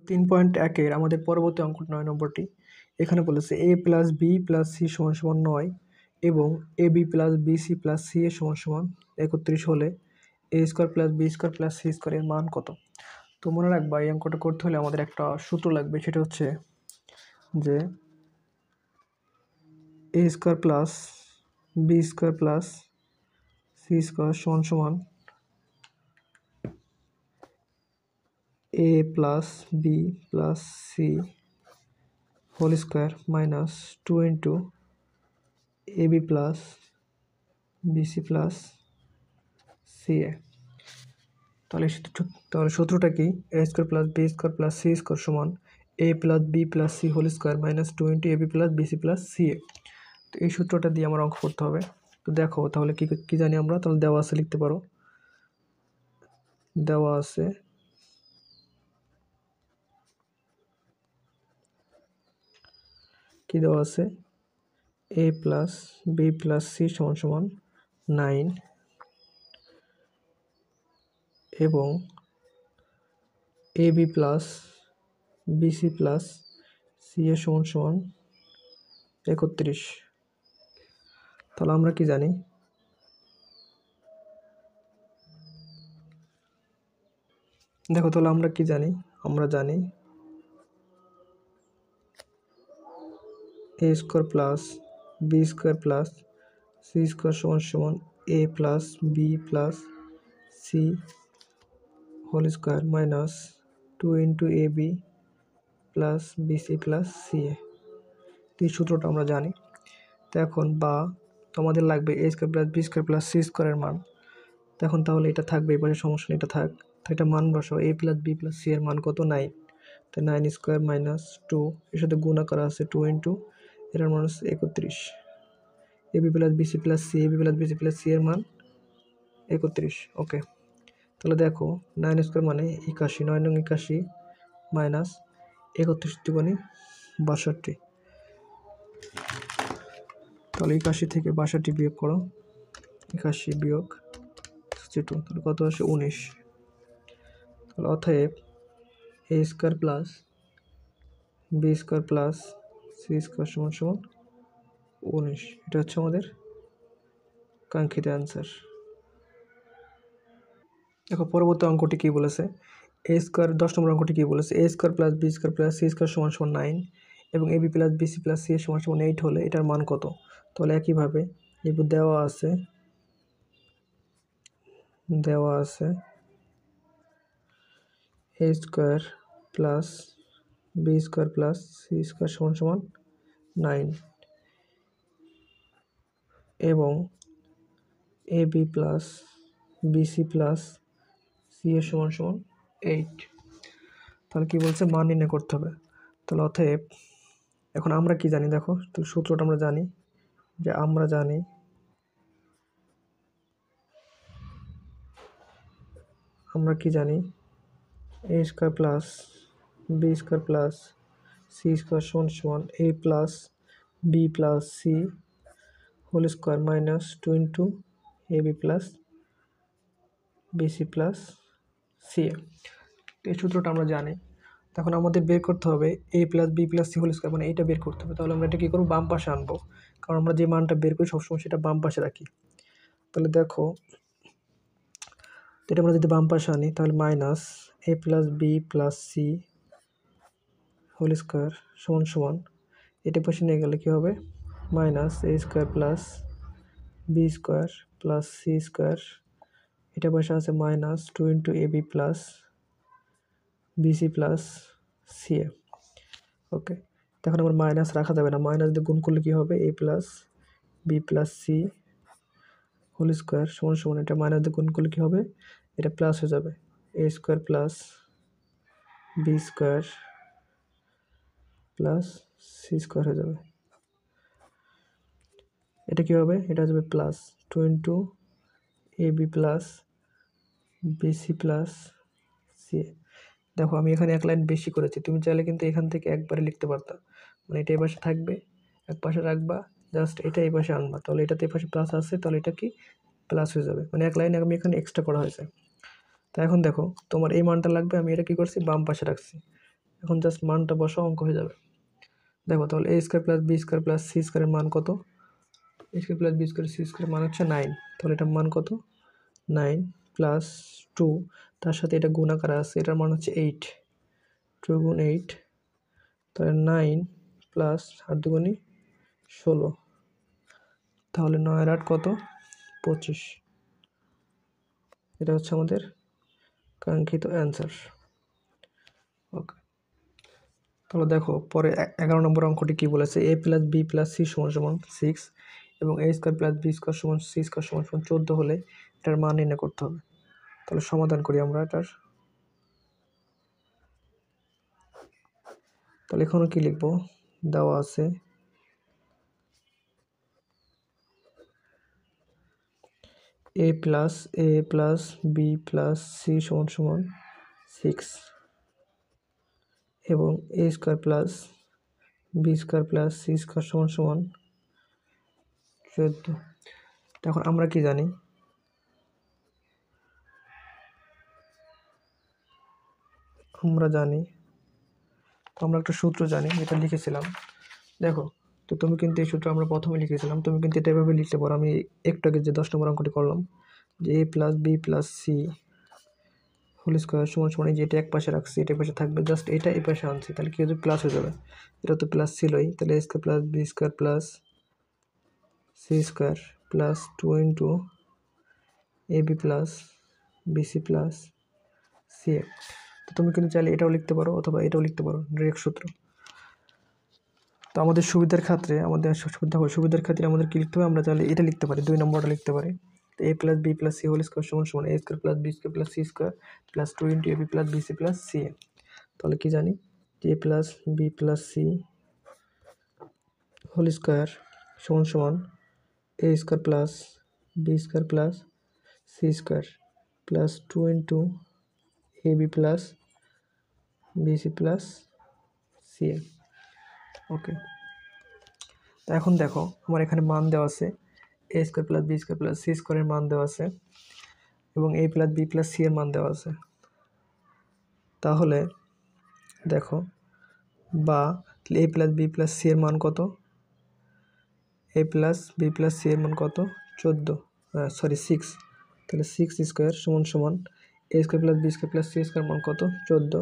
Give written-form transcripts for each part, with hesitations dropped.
3.1-এর আমাদের পরবর্তী অঙ্ক 9 নম্বরটি। এখানে বলেছে a + b + c = 9 এবং ab + bc + ca = 31 হলে a² + b² + c² এর মান কত? তো মনে রাখবা, এই অঙ্কটা করতে হলে আমাদের একটা সূত্র লাগবে, সেটা হচ্ছে যে a² + b² + c² = a + b + c whole square minus 2 into ab + bc + ca। তাহলে সূত্রটা কি? a² + b² + c² সমান a + b + c whole square minus 2 into ab + bc + ca। তো এই সূত্রটা দিয়ে আমার অঙ্ক করতে হবে। তো দেখো তাহলে কি জানি আমরা, তাহলে দেওয়া আছে, লিখতে পারো। দেওয়া আছে কি দেওয়া আছে? a + b + c = 9 এবং ab + bc + ca = 31। তাহলে আমরা কি জানি? দেখো তাহলে আমরা কি জানি? আমরা জানি a² + b² + c² = a + b + c whole square minus 2 into ab + bc + ca। এই সূত্রটা আমরা জানি। তো এখন তোমাদের লাগবে a² + b² + c² এর মান। এখন তাহলে এটা থাকবে, এই পাশে সমস্যা নেই, এটা থাক। তো এটা মান বসাও, a + b + c এর মান কত? 9। তো 9² মাইনাস 2, এর সাথে গুণা করা আছে 2 ইন্টু, এটার মান হচ্ছে 31। ab + bc + c ab + bc + c এর মান 31। ওকে, তাহলে দেখো 9² মানে 81, 9 নং 81 মাইনাস 31 দুগুণে 62। তাহলে 81 থেকে 62 বিয়োগ করো, 81 বিয়োগ 62, তাহলে কত আসে? 19। তাহলে অতএব a² + b² + c² = 19। এটা হচ্ছে আমাদের কাঙ্ক্ষিত অ্যান্সার। দেখো পরবর্তী অঙ্কটি কী বলেছে? a² 10 নম্বর অঙ্কটি কী বলেছে? a² + b² + c² = 9 এবং ab + bc + ca = 8 হলে এটার মান কত? তাহলে একইভাবে দেওয়া আছে a² + b² + c² = 9 এবং ab + bc + ca = 8। তাহলে কি বলছে? মান নির্ণয় করতে হবে। তাহলে অতএব এখন আমরা কি জানি? দেখো তো সূত্রটা আমরা জানি, যে আমরা জানি কি জানি? a² + b² + c² = a + b + c whole square minus 2 into ab + bc + ca। এই সূত্রটা আমরা জানি। তখন আমাদের বের করতে হবে a + b + c whole square, মানে এটা বের করতে হবে। তাহলে আমরা এটা কী করবো? বাম পাশে আনবো, কারণ আমরা যে মানটা বের করি সবসময় সেটা বাম পাশে রাখি। তাহলে দেখো, এটা আমরা যদি বাম পাশে আনি তাহলে minus a + b + c whole square সমান এটা পাশে নিয়ে গেলে কী হবে? মাইনাস a² + b² + c², এটা পাশে আছে minus 2 into ab + bc + ca। ওকে, তখন আমার মাইনাস রাখা যাবে না, মাইনাস দিয়ে গুণ করলে কী হবে? a + b + c whole square সমান এটা মাইনাস দিয়ে গুণ করলে কী হবে? এটা প্লাস হয়ে যাবে, a² + b² + c² হয়ে যাবে। এটা কী হবে? এটা হয়ে যাবে plus 2 into ab + bc + c। দেখো আমি এখানে এক লাইন বেশি করেছি, তুমি চাইলে কিন্তু এখান থেকে একবারে লিখতে পারতা। মানে এটা এই পাশে থাকবে, এক পাশে রাখবা, জাস্ট এটা এই পাশে আনবা, তাহলে এটাতে এই পাশে প্লাস আসছে, তাহলে এটা কি প্লাস হয়ে যাবে। মানে এক লাইনে আমি এখানে এক্সট্রা করা হয়েছে। তা এখন দেখো তোমার এই মানটা লাগবে, আমি এটা কী করছি? বাম পাশে রাখছি। এখন জাস্ট মানটা বসাও, অঙ্ক হয়ে যাবে। দেখো তাহলে a square plus B square plus C স্কোয়ারের মান কত? a square plus B square C স্কোয়ারের মান হচ্ছে 9। তাহলে এটার মান কত? 9 প্লাস 2, তার সাথে এটা গুণ আকারে আছে, এটার মান হচ্ছে 8। 2 গুণ 8, তাহলে 9 প্লাস 8 দুগুণে 16। তাহলে 9 আর 8 কত? 25। এটা হচ্ছে আমাদের কাঙ্ক্ষিত অ্যান্সার। ওকে, তাহলে দেখো পরে 11 নম্বর অঙ্কটি কী বলেছে, a plus B plus C সমান সমান 6 এবং a square plus B square সমান সি স্কোয়ার সমান সমান 14 হলে এটার মান নির্ণয় করতে হবে। তাহলে সমাধান করি আমরা এটার। তাহলে এখানে কি লিখবো, দেওয়া আছে a plus B plus C সমান সমান 6 এবং a square plus B square plus C square সমান সমান 14। এখন আমরা কি জানি, আমরা একটা সূত্র জানি, এটা লিখেছিলাম। দেখো, তো তুমি কিন্তু এই সূত্র আমরা প্রথমে লিখেছিলাম, তুমি কিন্তু এটা এভাবে লিখতে পারো। আমি একটু আগে যে 10 নম্বর অঙ্কটি করলাম, যে a plus B plus C whole square সমান সমান, যে এটা এক পাশে রাখছি, এটা পাশে থাকবে, জাস্ট এটা এই পাশে আনছি, তাহলে কি হচ্ছে, প্লাস হয়ে যাবে। এটা তো প্লাস ছিলই, তাহলে a square plus B square plus C square plus 2 into A B plus BC plus C A. তো তুমি কিন্তু চাইলে এটাও লিখতে পারো অথবা এটাও লিখতে পারো, ডিরেক্ট সূত্র। তো আমাদের সুবিধার ক্ষেত্রে আমাদের কী লিখতে হবে, আমরা চাইলে এটা লিখতে পারি, 2 নম্বরটা লিখতে পারি। তো a plus B plus C whole square সমান সমান a square plus B square plus C square plus 2 into A B plus BC plus C A. তাহলে কি জানি, যে a plus B plus C whole square সমান সমান a square plus B square plus C square plus 2 into A B plus BC plus C A. Okay, তো এখন দেখো আমার এখানে মান দেওয়া আছে, a square plus B square plus C স্কোয়ারের মান দেওয়া আছে এবং a plus B plus C এর মান দেওয়া আছে। তাহলে দেখো, বা a plus B plus C এর মান কত, a plus B plus C এর মান কত, 6। তাহলে 6 স্কোয়ার সমান সমান a square plus B square plus C square মান কত, 14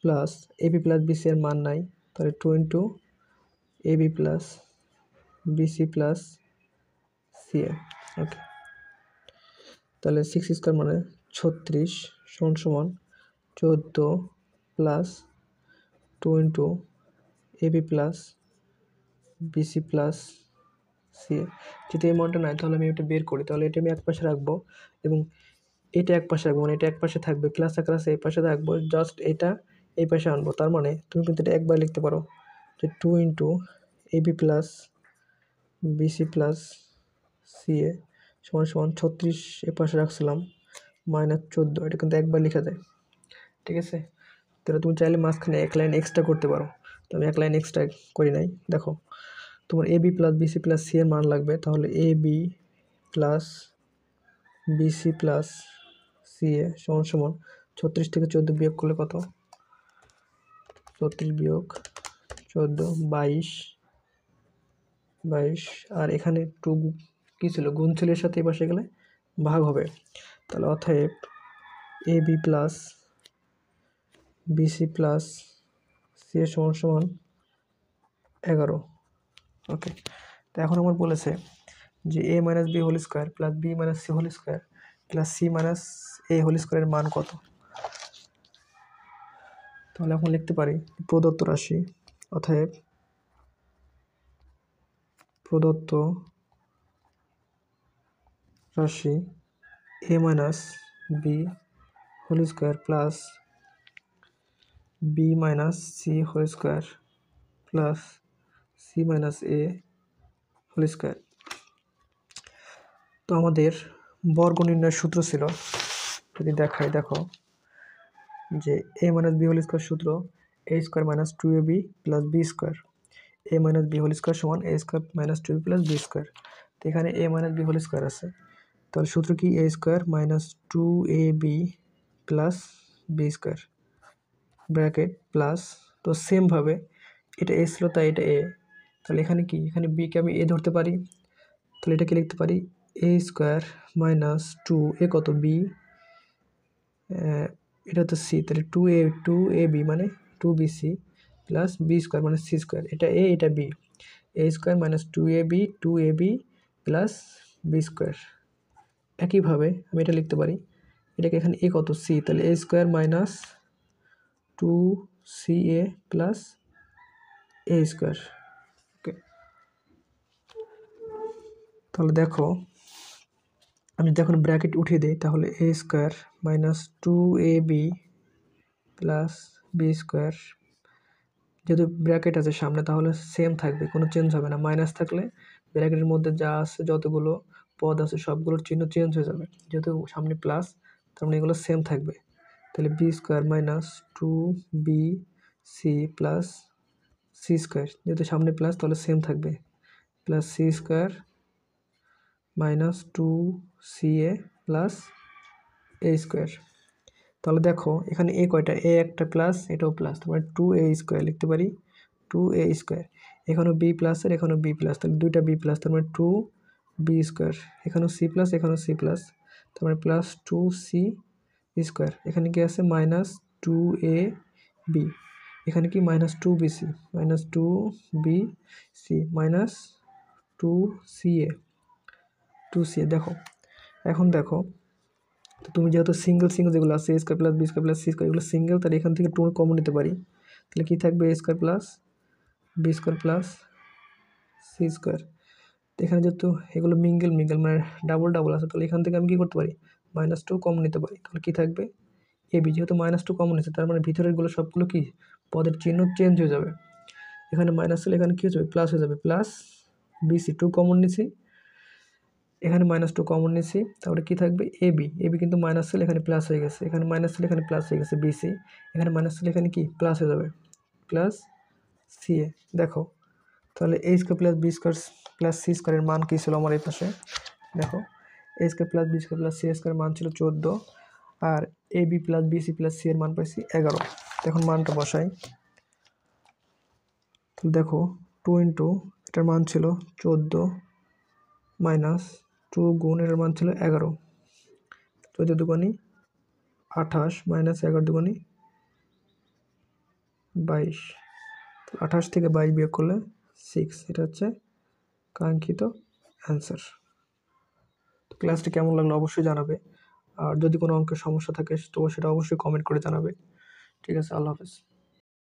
plus A B plus BC এর মান নাই, তাহলে 2 into A B plus BC plus C A. Okay, তাহলে 6 স্কোয়ার মানে 36 সমান সমান 14 plus 2 into A B plus BC plus C A. যদি এই মানটা নাই তাহলে আমি এটা বের করি, তাহলে এটা আমি এক পাশে রাখবো এবং এটা এক পাশে রাখবো, মানে এটা এক পাশে থাকবে, প্লাস আকার আছে এই পাশে রাখবো, জাস্ট এটা এই পাশে আনবো। তার মানে তুমি কিন্তু এটা একবার লিখতে পারো, যে 2 into A B plus BC plus C A সমান সমান 36 এ পাশে রাখছিলাম মাইনাস 14, এটা কিন্তু একবার লেখা যায়। ঠিক আছে, তাহলে তুমি চাইলে মাঝখানে এক লাইন এক্সট্রা করতে পারো, তো আমি এক লাইন এক্সট্রা করি নাই। দেখো, তোমার A B plus BC plus C এর মান লাগবে, তাহলে A B plus BC plus C A সমান সমান 36 থেকে 14 বিয়োগ করলে কত, 34 বিয়োগ 14 22, আর এখানে একটু কী ছিল, গুণ ছিল, এর সাথে এই পাশে গেলে ভাগ হবে। তাহলে অতএব A B plus BC plus C A সমান সমান 11। ওকে, তো এখন আমার বলেছে যে a minus B whole square plus B minus C whole square plus C minus A whole স্কোয়ারের মান কত। তাহলে এখন লিখতে পারি প্রদত্ত রাশি, অতএব প্রদত্ত রাশি a minus B whole square plus B minus C whole square plus C minus A whole square. তো আমাদের বর্গ নির্ণয়ের সূত্র ছিল, যদি দেখাই, দেখো যে a minus B whole square সূত্র a square minus 2ab plus B square, a minus B whole square সমান a square minus 2ab plus B square. তো এখানে a minus B whole square আছে, তাহলে সূত্র কি, a square minus 2ab plus B square. Bracket plus, তো সেমভাবে এটা এ ছিল তাই এটা এ, তাহলে এখানে কি, এখানে বিকে আমি এ ধরতে পারি, তাহলে এটাকে লিখতে পারি A square minus two A কত বি, এটা তো সি, তাহলে টু এ বি মানে two B C plus B square মানে সি স্কোয়ার, এটা এ এটা B, A square minus two A B plus B square. একইভাবে আমি এটা লিখতে পারি, এটাকে এখানে এ কত সি, তাহলে A square minus two C A plus A square. ওকে, তাহলে দেখো আমি যদি এখন ব্র্যাকেট উঠিয়ে দিই, তাহলে A square minus two A B plus B square, যেহেতু ব্র্যাকেট আছে সামনে তাহলে সেম থাকবে, কোনো চেঞ্জ হবে না, মাইনাস থাকলে ব্র্যাকেটের মধ্যে যা আছে যতগুলো পদ আছে সবগুলোর চিহ্ন চেঞ্জ হয়ে যাবে, যেহেতু সামনে প্লাস তার মানে এগুলো সেম থাকবে, তাহলে B square minus two B C plus C square, যেহেতু সামনে প্লাস তাহলে সেম থাকবে, plus C square minus two C A plus A square. তাহলে দেখো এখানে এ কয়টা, এ একটা প্লাস এটাও প্লাস, তার মানে টু এ স্কোয়ার লিখতে পারি, টু এ স্কোয়ার, এখানেও বি প্লাসের এখানেও বি প্লাস, তাহলে দুইটা বি প্লাস, তার মানে টু বি স্কোয়ার, এখানেও সি প্লাস এখানেও সি প্লাস, তার মানে প্লাস টু সি স্কোয়ার, এখানে কি আছে মাইনাস টু এ বি, এখানে কি minus two B C, minus two B C minus two C A, দেখো এখন দেখো, তো তুমি যেহেতু সিঙ্গেল যেগুলো আছে A square plus B square plus C square এগুলো সিঙ্গেল, তাহলে এখান থেকে টু কমন নিতে পারি, তাহলে কী থাকবে A square plus B square plus C square, তো এখানে যেহেতু এগুলো মিঙ্গেল মানে ডাবল আছে, তাহলে এখান থেকে আমি কী করতে পারি মাইনাস টু কমন নিতে পারি, তাহলে কী থাকবে এ বি, যেহেতু মাইনাস টু কমন নিচ্ছে তার মানে ভিতরেরগুলো সবগুলো কি পদের চিহ্ন চেঞ্জ হয়ে যাবে, এখানে মাইনাস হলে এখানে কী হয়ে যাবে প্লাস হয়ে যাবে, প্লাস বিসি টু কমন নিছি, এখানে মাইনাস টু কমন নিছি, তাহলে কী থাকবে এ বি কিন্তু মাইনাস ছিল এখানে প্লাস হয়ে গেছে, এখানে মাইনাস ছিল এখানে প্লাস হয়ে গেছে বিসি, এখানে মাইনাস ছিল এখানে কি প্লাস হয়ে যাবে প্লাস সি এ। দেখো তাহলে A square plus B square plus C স্কোয়ারের মান কী ছিল আমার এই পাশে, দেখো A square plus B square plus C স্কোয়ারের মান ছিল 14, আর A B plus BC plus C এর মান পাইছি 11, এখন মানটা বসাই, তাহলে দেখো টু ইন্টু এটার মান ছিল 14 মাইনাস টু গুণ এটার মান ছিল 11, 14 দুগুণী 28 মাইনাস 11 দুগুণী 22, 28 থেকে 22 বিয়োগ করলে 6, এটা হচ্ছে কাঙ্ক্ষিত অ্যান্সার। তো ক্লাসটি কেমন লাগলো অবশ্যই জানাবে, আর যদি কোনো অঙ্কের সমস্যা থাকে তো সেটা অবশ্যই কমেন্ট করে জানাবে। ঠিক আছে, আল্লাহ হাফেজ।